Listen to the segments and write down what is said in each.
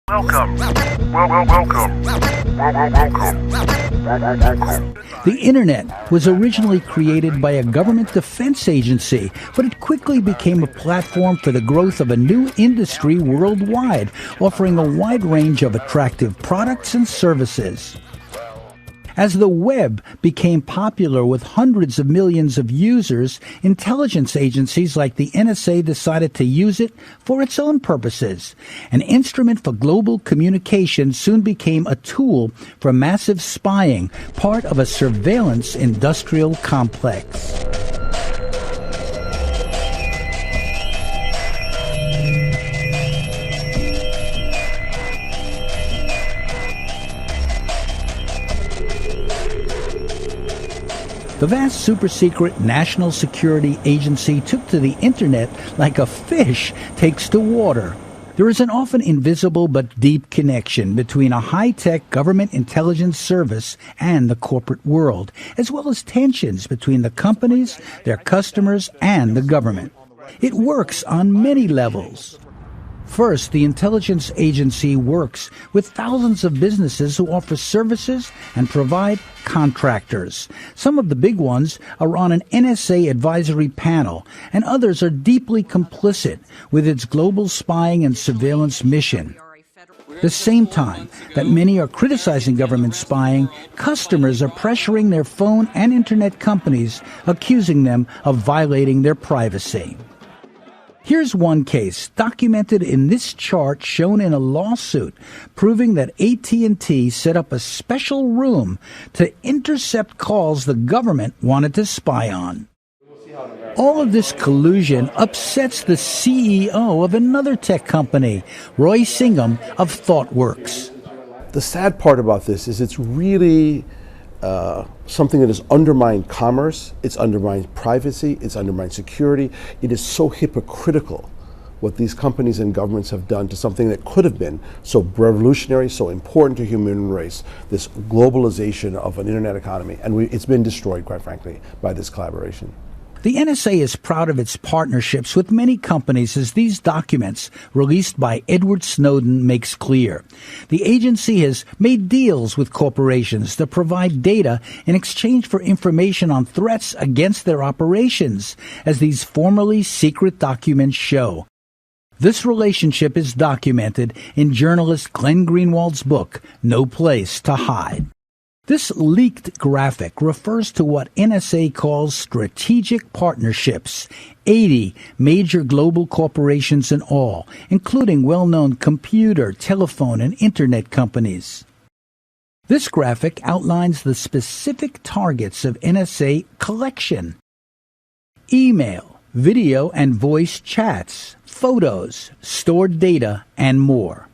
Welcome. Welcome. The Internet was originally created by a government defense agency, but it quickly became a platform for the growth of a new industry worldwide, offering a wide range of attractive products and services. As the web became popular with hundreds of millions of users, intelligence agencies like the NSA decided to use it for its own purposes. An instrument for global communication soon became a tool for massive spying, part of a surveillance industrial complex. The vast super-secret National Security Agency took to the Internet like a fish takes to water. There is an often invisible but deep connection between a high-tech government intelligence service and the corporate world, as well as tensions between the companies, their customers, and the government. It works on many levels. First, the intelligence agency works with thousands of businesses who offer services and provide contractors. Some of the big ones are on an NSA advisory panel, and others are deeply complicit with its global spying and surveillance mission. At the same time that many are criticizing government spying, customers are pressuring their phone and internet companies, accusing them of violating their privacy. Here's one case, documented in this chart shown in a lawsuit, proving that AT&T set up a special room to intercept calls the government wanted to spy on. All of this collusion upsets the CEO of another tech company, Roy Singham of ThoughtWorks. The sad part about this is it's really something that has undermined commerce, it's undermined privacy, it's undermined security. It is so hypocritical what these companies and governments have done to something that could have been so revolutionary, so important to the human race, this globalization of an internet economy. And it's been destroyed, quite frankly, by this collaboration. The NSA is proud of its partnerships with many companies, as these documents released by Edward Snowden makes clear. The agency has made deals with corporations to provide data in exchange for information on threats against their operations, as these formerly secret documents show. This relationship is documented in journalist Glenn Greenwald's book, No Place to Hide. This leaked graphic refers to what NSA calls strategic partnerships, 80 major global corporations in all, including well-known computer, telephone, and internet companies. This graphic outlines the specific targets of NSA collection: email, video and voice chats, photos, stored data, and more.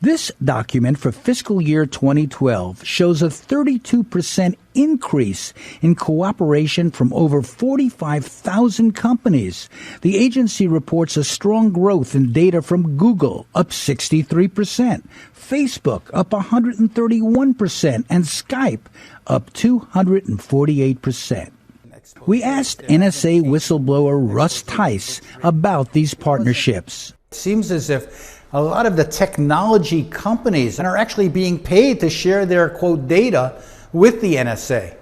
This document for fiscal year 2012 shows a 32% increase in cooperation from over 45,000 companies. The agency reports a strong growth in data from Google, up 63%, Facebook, up 131%, and Skype, up 248%. We asked NSA whistleblower Russ Tice about these partnerships. It seems as if a lot of the technology companies are actually being paid to share their, quote, data with the NSA.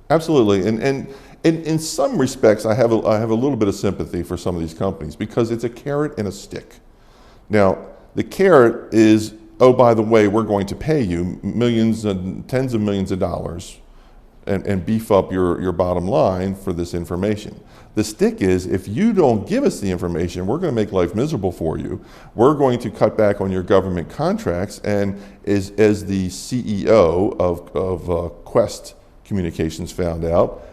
Absolutely, and in some respects, I have a little bit of sympathy for some of these companies because it's a carrot and a stick. Now, the carrot is, oh, by the way, we're going to pay you millions and tens of millions of dollars and beef up your bottom line for this information. The stick is, if you don't give us the information, we're going to make life miserable for you. We're going to cut back on your government contracts, and as the CEO of Quest Communications found out,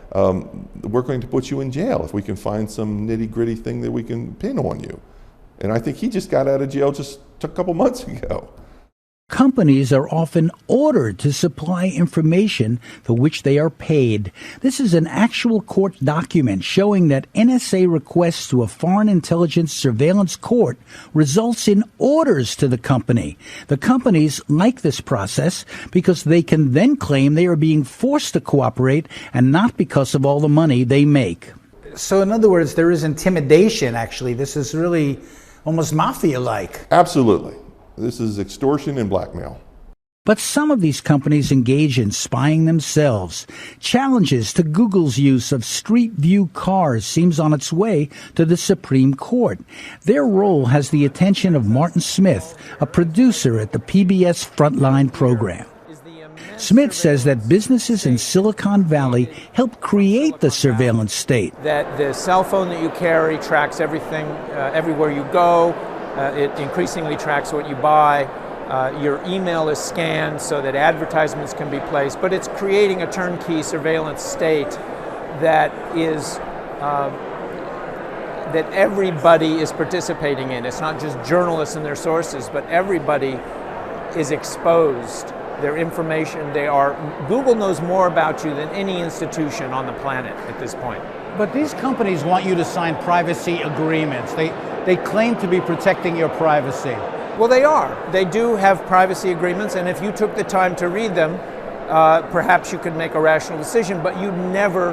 we're going to put you in jail if we can find some nitty-gritty thing that we can pin on you. And I think he just got out of jail just a couple months ago. Companies are often ordered to supply information for which they are paid. This is an actual court document showing that NSA requests to a foreign intelligence surveillance court results in orders to the company. The companies like this process because they can then claim they are being forced to cooperate and not because of all the money they make. So in other words, there is intimidation, actually. This is really almost mafia-like. Absolutely. This is extortion and blackmail. But some of these companies engage in spying themselves. Challenges to Google's use of Street View cars seems on its way to the Supreme Court. Their role has the attention of Martin Smith, a producer at the PBS Frontline program. Smith says that businesses in Silicon Valley help create the surveillance state. That the cell phone that you carry tracks everything, everywhere you go. It increasingly tracks what you buy. Your email is scanned so that advertisements can be placed, but it's creating a turnkey surveillance state that is that everybody is participating in. It's not just journalists and their sources, but everybody is exposed. Their information, Google knows more about you than any institution on the planet at this point. But these companies want you to sign privacy agreements. They claim to be protecting your privacy. Well, they are. They do have privacy agreements, and if you took the time to read them, perhaps you could make a rational decision, but you'd never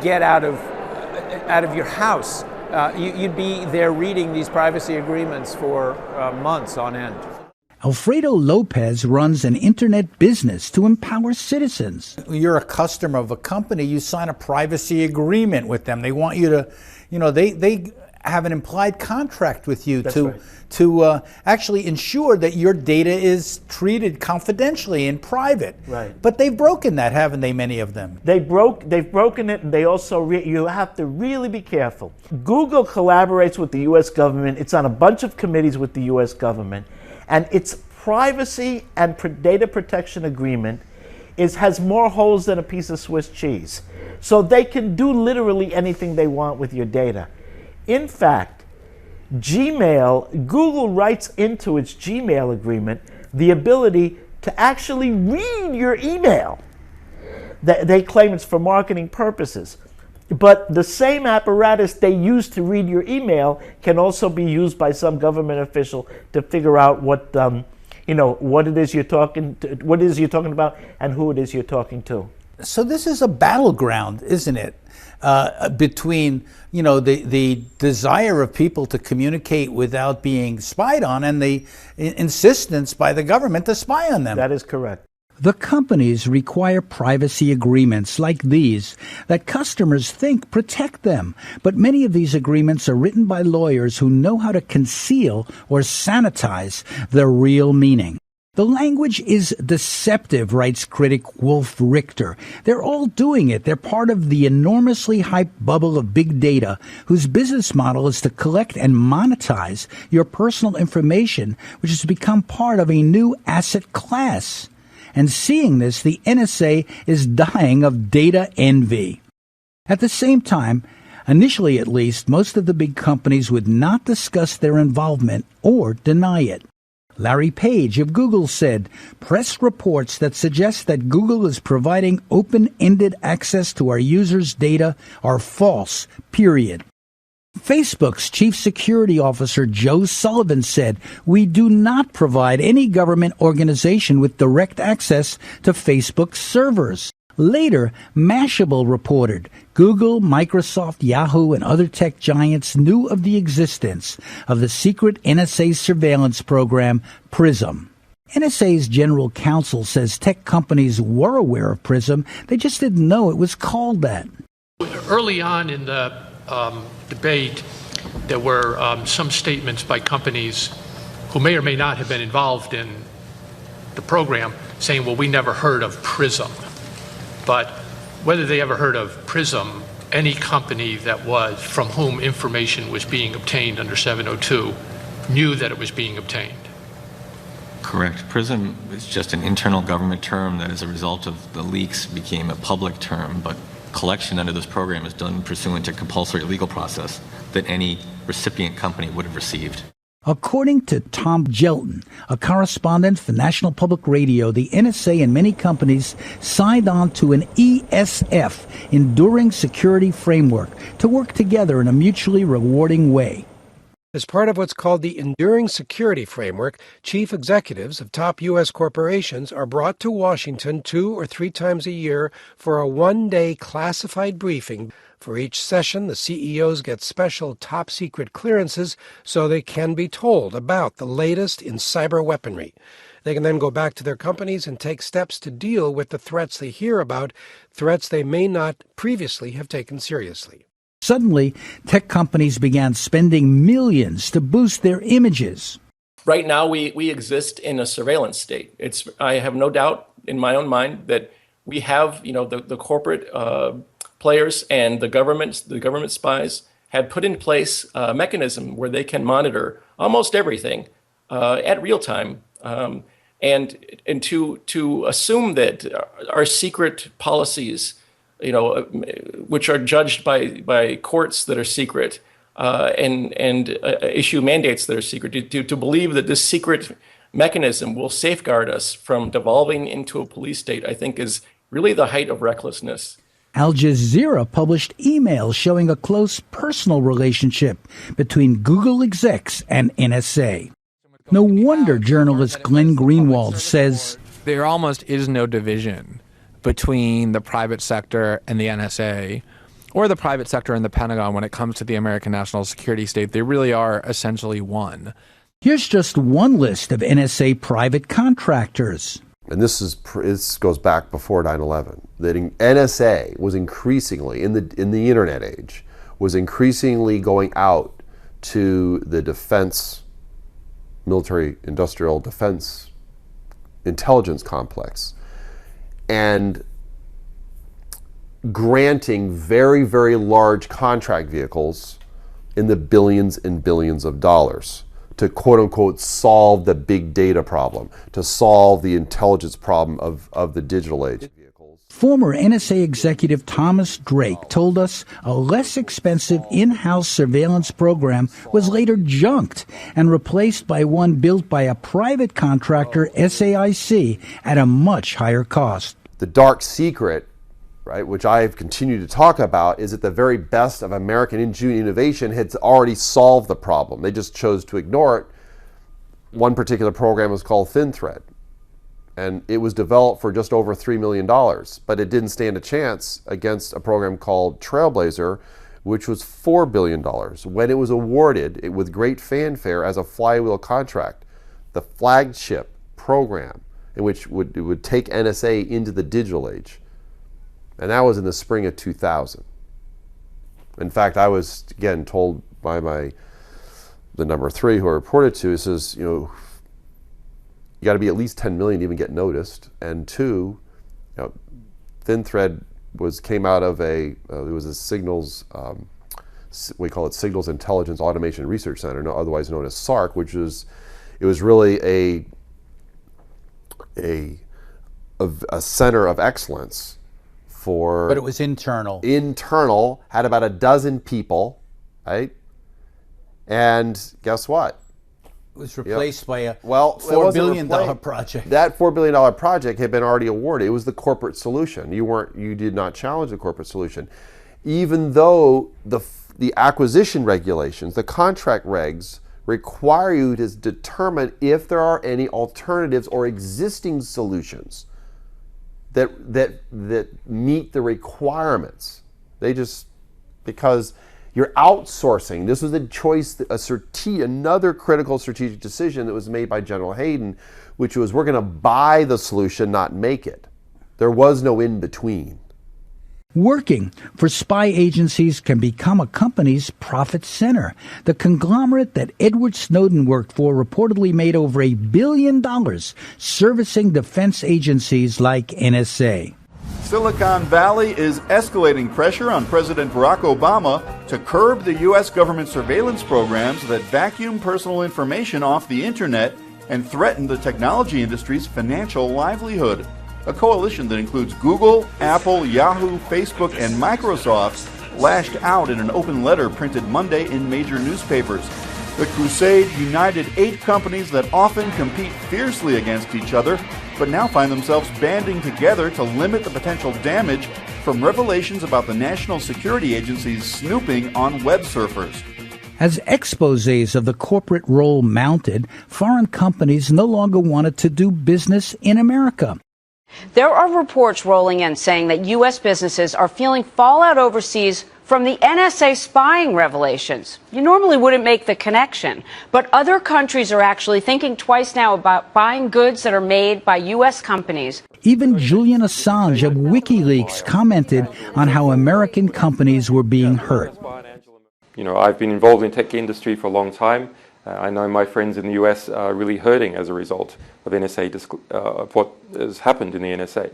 get out of your house. You'd be there reading these privacy agreements for months on end. Alfredo Lopez runs an internet business to empower citizens. You're a customer of a company, you sign a privacy agreement with them. They want you to, they have an implied contract with you to actually ensure that your data is treated confidentially and private. Right. But they've broken that, haven't they, many of them? They've broken it, and they also, you have to really be careful. Google collaborates with the U.S. government. It's on a bunch of committees with the U.S. government. And its privacy and data protection agreement has more holes than a piece of Swiss cheese. So they can do literally anything they want with your data. In fact, Google writes into its Gmail agreement the ability to actually read your email. They claim it's for marketing purposes. But the same apparatus they use to read your email can also be used by some government official to figure out what it is you're talking about, and who it is you're talking to. So this is a battleground, isn't it? Between the desire of people to communicate without being spied on and the insistence by the government to spy on them. That is correct. The companies require privacy agreements like these that customers think protect them. But many of these agreements are written by lawyers who know how to conceal or sanitize the real meaning. The language is deceptive, writes critic Wolf Richter. They're all doing it. They're part of the enormously hyped bubble of big data, whose business model is to collect and monetize your personal information, which has become part of a new asset class. And seeing this, the NSA is dying of data envy. At the same time, initially at least, most of the big companies would not discuss their involvement or deny it. Larry Page of Google said, "Press reports that suggest that Google is providing open-ended access to our users' data are false, period." Facebook's chief security officer Joe Sullivan said, "We do not provide any government organization with direct access to Facebook's servers." Later, Mashable reported Google, Microsoft, Yahoo, and other tech giants knew of the existence of the secret NSA surveillance program, PRISM. NSA's general counsel says tech companies were aware of PRISM, they just didn't know it was called that. Early on in the debate, there were some statements by companies who may or may not have been involved in the program saying, well, we never heard of PRISM. But whether they ever heard of PRISM, any company that was from whom information was being obtained under 702 knew that it was being obtained. Correct. PRISM is just an internal government term that as a result of the leaks became a public term, but collection under this program is done pursuant to compulsory legal process that any recipient company would have received. According to Tom Gelton, a correspondent for National Public Radio, the NSA and many companies signed on to an ESF, Enduring Security Framework, to work together in a mutually rewarding way. As part of what's called the Enduring Security Framework, chief executives of top U.S. corporations are brought to Washington 2 or 3 times a year for a one-day classified briefing. For each session, the CEOs get special top-secret clearances so they can be told about the latest in cyber weaponry. They can then go back to their companies and take steps to deal with the threats they hear about, threats they may not previously have taken seriously. Suddenly, tech companies began spending millions to boost their images. Right now, we exist in a surveillance state. I have no doubt in my own mind that we have, the corporate players and the government spies had put in place a mechanism where they can monitor almost everything at real time. And to assume that our secret policies, which are judged by courts that are secret, and issue mandates that are secret, to believe that this secret mechanism will safeguard us from devolving into a police state, I think is really the height of recklessness. Al Jazeera published emails showing a close personal relationship between Google execs and NSA. No wonder journalist Glenn Greenwald says, there almost is no division between the private sector and the NSA, or the private sector and the Pentagon when it comes to the American national security state. They really are essentially one. Here's just one list of NSA private contractors. And this goes back before 9/11. That NSA was increasingly, in the internet age, was increasingly going out to the defense, military industrial defense intelligence complex, and granting very, very large contract vehicles in the billions and billions of dollars to quote-unquote solve the big data problem, to solve the intelligence problem of the digital age. Former NSA executive Thomas Drake told us a less expensive in-house surveillance program was later junked and replaced by one built by a private contractor, SAIC, at a much higher cost. The dark secret, right, which I've continued to talk about, is that the very best of American engineering innovation had already solved the problem. They just chose to ignore it. One particular program was called Thin Thread, and it was developed for just over $3 million, but it didn't stand a chance against a program called Trailblazer, which was $4 billion, when it was awarded with great fanfare as a flywheel contract, the flagship program in which it would take NSA into the digital age. And that was in the spring of 2000. In fact, I was, again, told by the number 3 who I reported to, it says, you got to be at least 10 million to even get noticed. And 2, Thin Thread came out of it was a signals, we call it Signals Intelligence Automation Research Center, otherwise known as SARC, it was really a center of excellence. But it was internal. Internal, had about a dozen people, right? And guess what? It was replaced by a $4 billion project. That $4 billion project had been already awarded. It was the corporate solution. You did not challenge the corporate solution. Even though the acquisition regulations, the contract regs, require you to determine if there are any alternatives or existing solutions that meet the requirements. Because you're outsourcing. This was a choice, another critical strategic decision that was made by General Hayden, which was we're going to buy the solution, not make it. There was no in between. Working for spy agencies can become a company's profit center. The conglomerate that Edward Snowden worked for reportedly made over $1 billion servicing defense agencies like NSA. Silicon Valley is escalating pressure on President Barack Obama to curb the U.S. government surveillance programs that vacuum personal information off the internet and threaten the technology industry's financial livelihood. A coalition that includes Google, Apple, Yahoo, Facebook, and Microsoft lashed out in an open letter printed Monday in major newspapers. The crusade united 8 companies that often compete fiercely against each other, but now find themselves banding together to limit the potential damage from revelations about the National Security Agency's snooping on web surfers. As exposés of the corporate role mounted, foreign companies no longer wanted to do business in America. There are reports rolling in saying that U.S. businesses are feeling fallout overseas from the NSA spying revelations. You normally wouldn't make the connection, but other countries are actually thinking twice now about buying goods that are made by U.S. companies. Even Julian Assange of WikiLeaks commented on how American companies were being hurt. You know, I've been involved in the tech industry for a long time. I know my friends in the US are really hurting as a result of NSA, of what has happened in the NSA.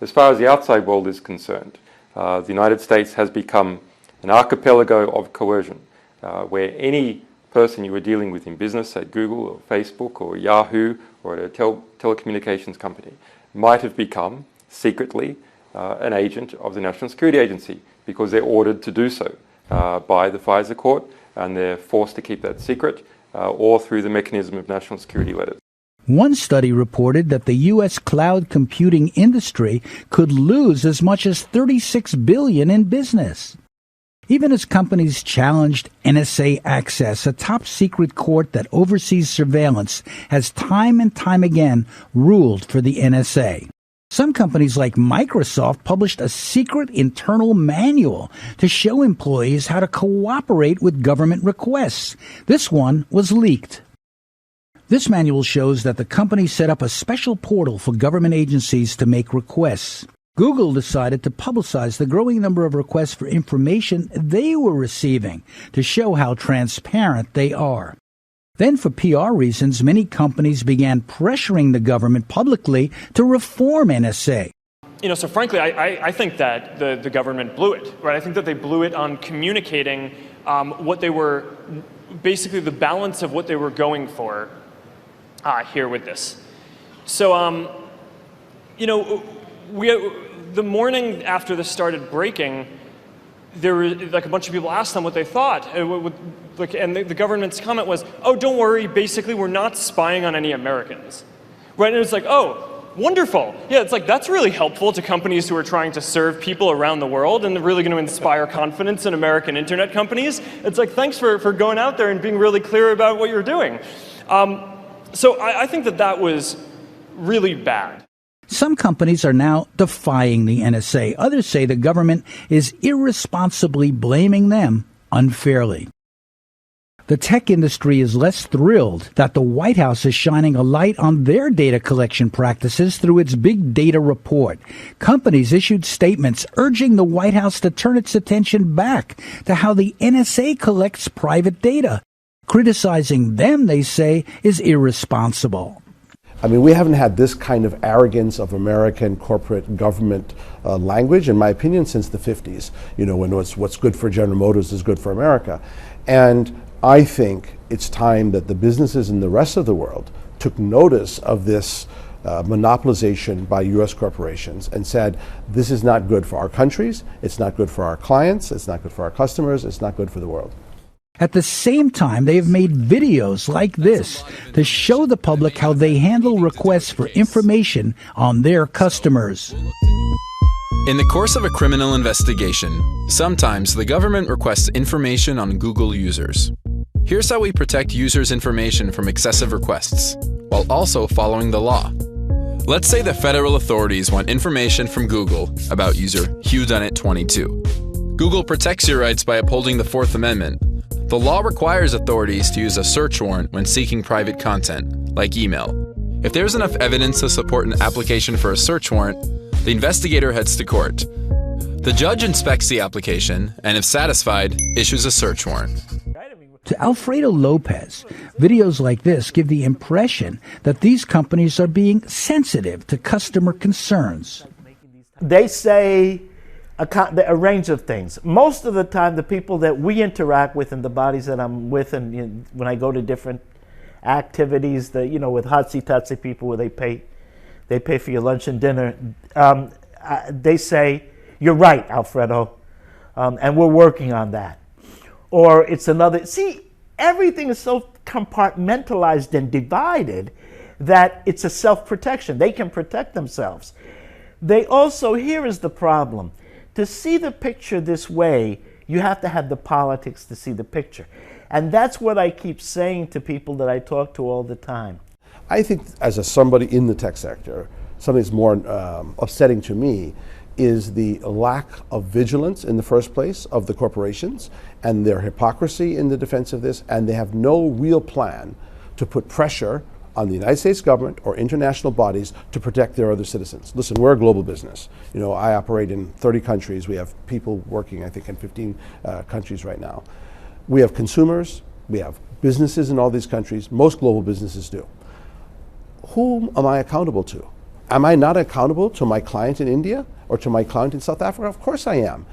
As far as the outside world is concerned, the United States has become an archipelago of coercion, where any person you were dealing with in business at Google or Facebook or Yahoo or at a telecommunications company might have become secretly an agent of the National Security Agency because they're ordered to do so by the FISA court, and they're forced to keep that secret or through the mechanism of national security letters. One study reported that the U.S. cloud computing industry could lose as much as $36 billion in business. Even as companies challenged NSA access, a top-secret court that oversees surveillance has time and time again ruled for the NSA. Some companies like Microsoft published a secret internal manual to show employees how to cooperate with government requests. This one was leaked. This manual shows that the company set up a special portal for government agencies to make requests. Google decided to publicize the growing number of requests for information they were receiving to show how transparent they are. Then, for PR reasons, many companies began pressuring the government publicly to reform NSA. You know, so frankly, I think that the government blew it, right? I think that they blew it on communicating what they were, basically the balance of what they were going for here with this. So, you know, the morning after this started breaking, there were like a bunch of people asked them what they thought, and the government's comment was, "Oh, don't worry. Basically, we're not spying on any Americans." Right? And it's like, "Oh, wonderful. Yeah, it's like that's really helpful to companies who are trying to serve people around the world and really going to inspire confidence in American internet companies. It's like, thanks for going out there and being really clear about what you're doing." So I think that was really bad. Some companies are now defying the NSA. Others say the government is irresponsibly blaming them unfairly. The tech industry is less thrilled that the White House is shining a light on their data collection practices through its big data report. Companies issued statements urging the White House to turn its attention back to how the NSA collects private data. Criticizing them, they say, is irresponsible. I mean, we haven't had this kind of arrogance of American corporate government language, in my opinion, since the 50s. You know, when what's good for General Motors is good for America. And I think it's time that the businesses in the rest of the world took notice of this monopolization by U.S. corporations and said, this is not good for our countries, it's not good for our clients, it's not good for our customers, it's not good for the world. At the same time, they have made videos like this to show the public how they handle requests for information on their customers. In the course of a criminal investigation, sometimes the government requests information on Google users. Here's how we protect users' information from excessive requests, while also following the law. Let's say the federal authorities want information from Google about user HughDunnit22. Google protects your rights by upholding the Fourth Amendment. The law requires authorities to use a search warrant when seeking private content, like email. If there's enough evidence to support an application for a search warrant, the investigator heads to court. The judge inspects the application, and if satisfied, issues a search warrant. To Alfredo Lopez, videos like this give the impression that these companies are being sensitive to customer concerns. They say a range of things. Most of the time, the people that we interact with and the bodies that I'm with, and when I go to different activities, that with hotsy-totsy people where they pay for your lunch and dinner, they say, "You're right, Alfredo, and we're working on that." Or it's another. See, everything is so compartmentalized and divided that it's a self-protection. They can protect themselves. They also, here is the problem. To see the picture this way, you have to have the politics to see the picture. And that's what I keep saying to people that I talk to all the time. I think as somebody in the tech sector, something that's more upsetting to me is the lack of vigilance in the first place of the corporations and their hypocrisy in the defense of this, and they have no real plan to put pressure on the United States government or international bodies to protect their other citizens. Listen, we're a global business. You know, I operate in 30 countries. We have people working, I think, in 15 countries right now. We have consumers, we have businesses in all these countries. Most global businesses do. Whom am I accountable to? Am I not accountable to my client in India or to my client in South Africa? Of course I am.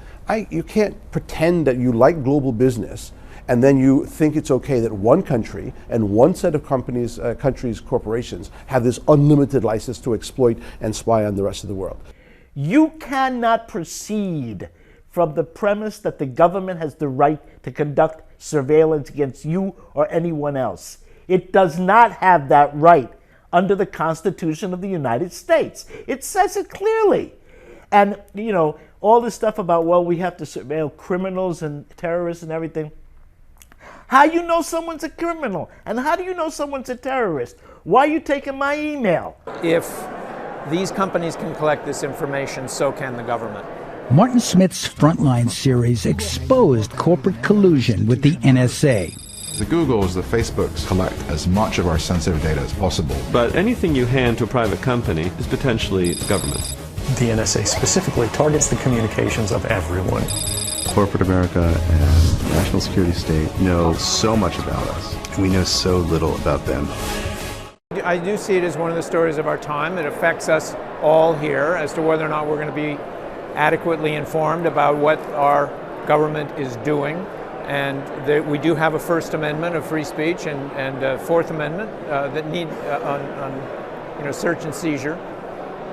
You can't pretend that you like global business and then you think it's okay that one country and one set of companies, corporations, have this unlimited license to exploit and spy on the rest of the world. You cannot proceed from the premise that the government has the right to conduct surveillance against you or anyone else. It does not have that right under the Constitution of the United States. It says it clearly. And, you know, all this stuff about, well, we have to surveil criminals and terrorists and everything. How do you know someone's a criminal? And how do you know someone's a terrorist? Why are you taking my email? If these companies can collect this information, so can the government. Martin Smith's Frontline series exposed corporate collusion with the NSA. The Googles, the Facebooks collect as much of our sensitive data as possible. But anything you hand to a private company is potentially government. The NSA specifically targets the communications of everyone. Corporate America and national security state know so much about us, and we know so little about them. I do see it as one of the stories of our time. It affects us all here as to whether or not we're going to be adequately informed about what our government is doing. And we do have a First Amendment of free speech and a Fourth Amendment that need on search and seizure.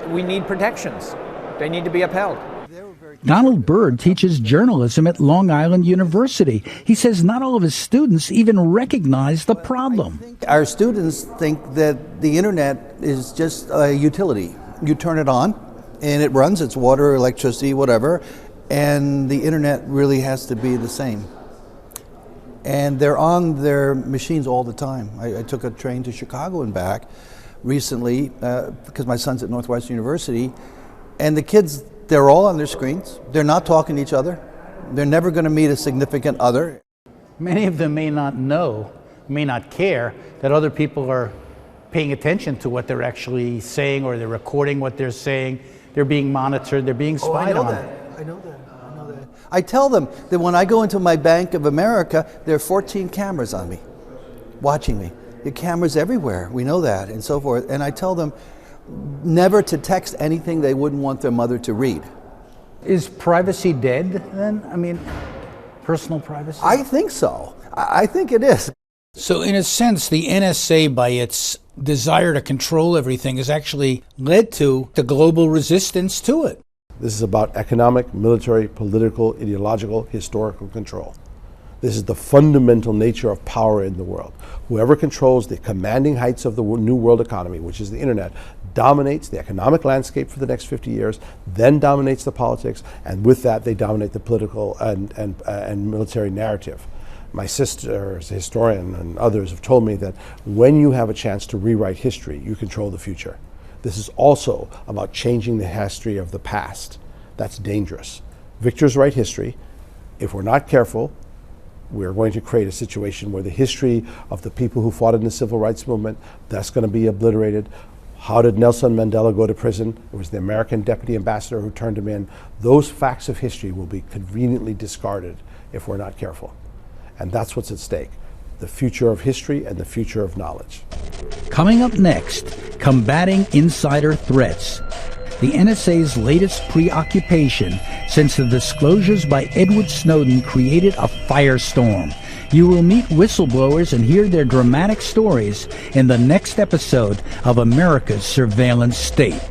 We need protections. They need to be upheld. Donald Byrd teaches journalism at Long Island University. He says not all of his students even recognize the problem. Our students think that the internet is just a utility. You turn it on and it runs, it's water, electricity, whatever, and the internet really has to be the same. And they're on their machines all the time. I took a train to Chicago and back recently because my son's at Northwestern University, and the kids, they're all on their screens. They're not talking to each other. They're never going to meet a significant other. Many of them may not know, may not care that other people are paying attention to what they're actually saying, or they're recording what they're saying. They're being monitored. They're being spied on. I know that. I tell them that when I go into my Bank of America, there are 14 cameras on me, watching me. There are cameras everywhere. We know that, and so forth. And I tell them never to text anything they wouldn't want their mother to read. Is privacy dead then? I mean, personal privacy? I think so. I think it is. So in a sense, the NSA, by its desire to control everything, has actually led to the global resistance to it. This is about economic, military, political, ideological, historical control. This is the fundamental nature of power in the world. Whoever controls the commanding heights of the new world economy, which is the internet, dominates the economic landscape for the next 50 years, then dominates the politics, and with that they dominate the political and military narrative. My sister is a historian, and others have told me that when you have a chance to rewrite history, you control the future. This is also about changing the history of the past. That's dangerous. Victors write history. If we're not careful, we're going to create a situation where the history of the people who fought in the civil rights movement, that's going to be obliterated. How did Nelson Mandela go to prison? It was the American deputy ambassador who turned him in. Those facts of history will be conveniently discarded if we're not careful. And that's what's at stake. The future of history and the future of knowledge. Coming up next, combating insider threats. The NSA's latest preoccupation since the disclosures by Edward Snowden created a firestorm. You will meet whistleblowers and hear their dramatic stories in the next episode of America's Surveillance State.